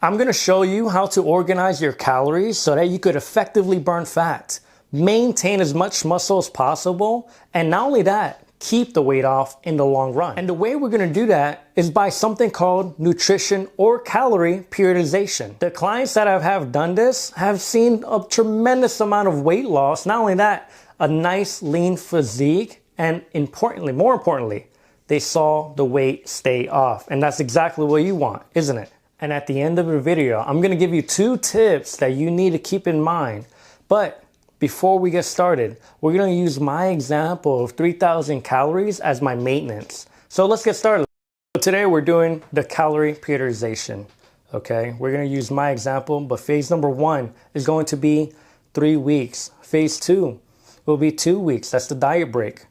I'm going to show you how to organize your calories so that you could effectively burn fat, maintain as much muscle as possible, and not only that, keep the weight off in the long run. And the way we're going to do that is by something called nutrition or calorie periodization. The clients that have done this have seen a tremendous amount of weight loss. Not only that, a nice lean physique, and more importantly, they saw the weight stay off. And that's exactly what you want, isn't it? And at the end of the video, I'm going to give you 2 tips that you need to keep in mind. But before we get started, we're going to use my example of 3,000 calories as my maintenance. So let's get started. Today we're doing the calorie periodization. Okay, we're going to use my example, but phase number 1 is going to be 3 weeks. Phase 2 will be 2 weeks. That's the diet break.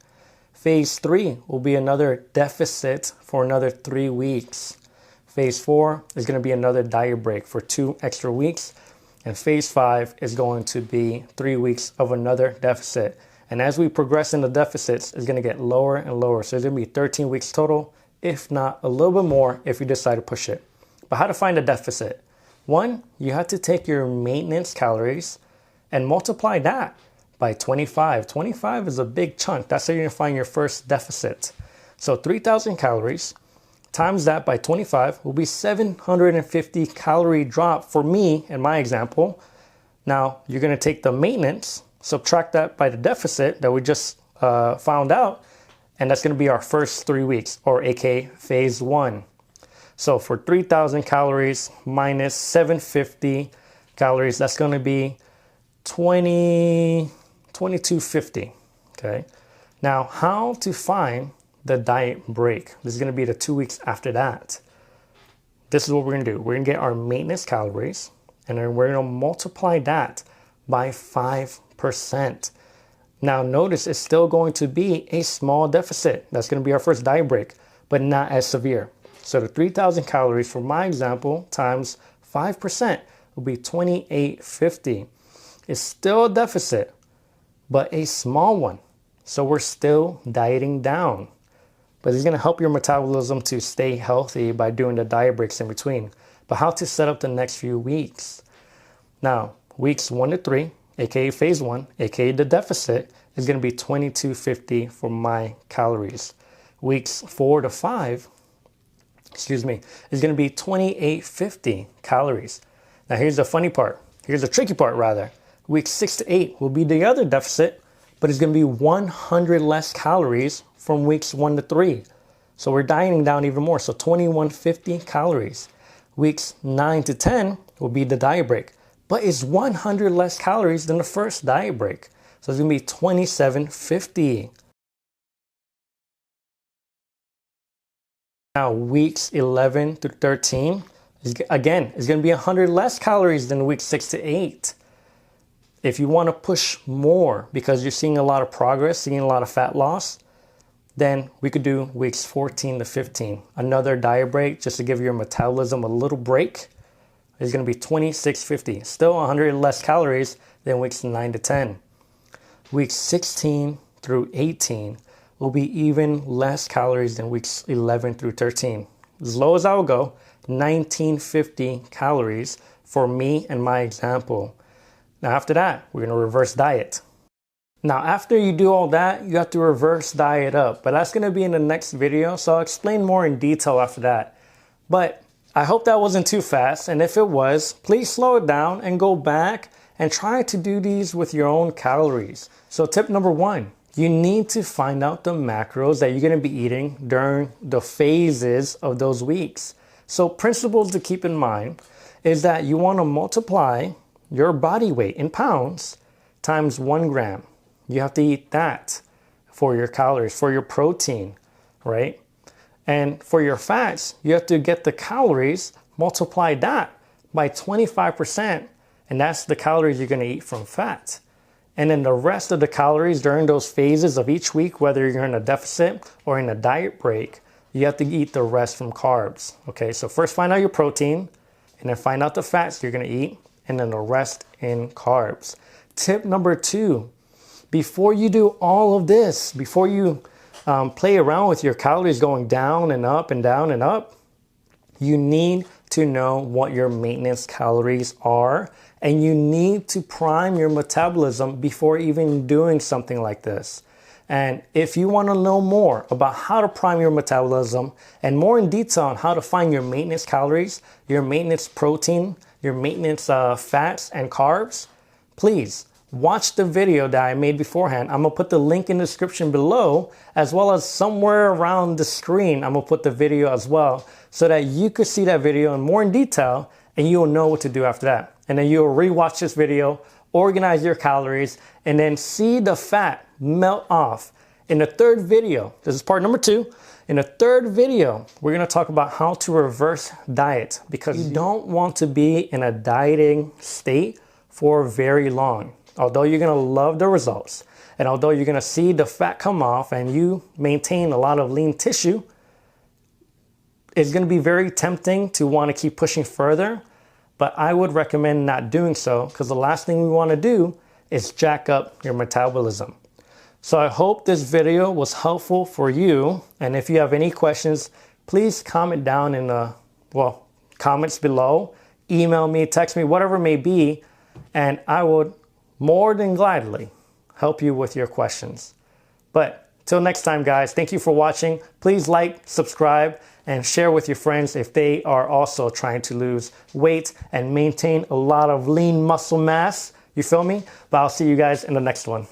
Phase 3 will be another deficit for another 3 weeks. Phase 4 is going to be another diet break for 2 extra weeks. And phase 5 is going to be 3 weeks of another deficit. And as we progress in the deficits, it's going to get lower and lower. So it's going to be 13 weeks total, if not a little bit more if you decide to push it. But how to find a deficit? 1, you have to take your maintenance calories and multiply that by 25. 25 is a big chunk. That's how you're going to find your first deficit. So 3,000 calories. Times that by 25 will be 750 calorie drop for me in my example. Now you're going to take the maintenance, subtract that by the deficit that we just found out, and that's going to be our first 3 weeks, or aka phase 1. So for 3,000 calories minus 750 calories, that's going to be 2250. Okay. Now how to find the diet break? This is going to be the 2 weeks after that. This is what we're going to do. We're going to get our maintenance calories, and then we're going to multiply that by 5%. Now notice it's still going to be a small deficit. That's going to be our first diet break, but not as severe. So the 3,000 calories for my example times 5% will be 2850. It's still a deficit, but a small one. So we're still dieting down. But it's going to help your metabolism to stay healthy by doing the diet breaks in between. But how to set up the next few weeks? Now, weeks 1 to 3, aka phase 1, aka the deficit, is going to be 2250 for my calories. Weeks 4 to 5, is going to be 2850 calories. Now here's the funny part. Here's the tricky part rather. Weeks 6 to 8 will be the other deficit, but it's going to be 100 less calories from weeks 1 to 3. So we're dieting down even more. So 2150 calories. Weeks 9 to 10 will be the diet break, but it's 100 less calories than the first diet break. So it's going to be 2750. Now weeks 11 to 13 is going to be 100 less calories than weeks 6 to 8. If you want to push more because you're seeing a lot of progress, seeing a lot of fat loss, then we could do weeks 14 to 15. Another diet break just to give your metabolism a little break is going to be 2650. Still 100 less calories than weeks 9 to 10. Weeks 16 through 18 will be even less calories than weeks 11 through 13. As low as I will go, 1950 calories for me and my example. Now after that, we're going to reverse diet. Now after you do all that, you have to reverse diet up, but that's going to be in the next video, so I'll explain more in detail after that. But I hope that wasn't too fast, and if it was, please slow it down and go back and try to do these with your own calories. So tip number 1, you need to find out the macros that you're going to be eating during the phases of those weeks. So principles to keep in mind is that you want to multiply your body weight in pounds times 1 gram. You have to eat that for your calories, for your protein, right? And for your fats, you have to get the calories, multiply that by 25%, and that's the calories you're going to eat from fat. And then the rest of the calories during those phases of each week, whether you're in a deficit or in a diet break, you have to eat the rest from carbs. Okay, so first find out your protein, and then find out the fats you're going to eat, and then the rest in carbs. Tip number 2, before you do all of this, before you play around with your calories going down and up and down and up, you need to know what your maintenance calories are, and you need to prime your metabolism before even doing something like this. And if you want to know more about how to prime your metabolism and more in detail on how to find your maintenance calories, your maintenance protein, your maintenance fats and carbs, please watch the video that I made beforehand. I'm going to put the link in the description below, as well as somewhere around the screen. I'm going to put the video as well so that you could see that video in more in detail and you'll know what to do after that. And then you'll rewatch this video, organize your calories, and then see the fat melt off. In the third video, this is part number 2. In the third video, we're going to talk about how to reverse diet, because you don't want to be in a dieting state for very long. Although you're going to love the results, and although you're going to see the fat come off and you maintain a lot of lean tissue, it's going to be very tempting to want to keep pushing further. But I would recommend not doing so, because the last thing we want to do is jack up your metabolism. So I hope this video was helpful for you. And if you have any questions, please comment down in the comments below. Email me, text me, whatever it may be. And I would more than gladly help you with your questions. But till next time, guys, thank you for watching. Please like, subscribe, and share with your friends if they are also trying to lose weight and maintain a lot of lean muscle mass. You feel me? But I'll see you guys in the next one.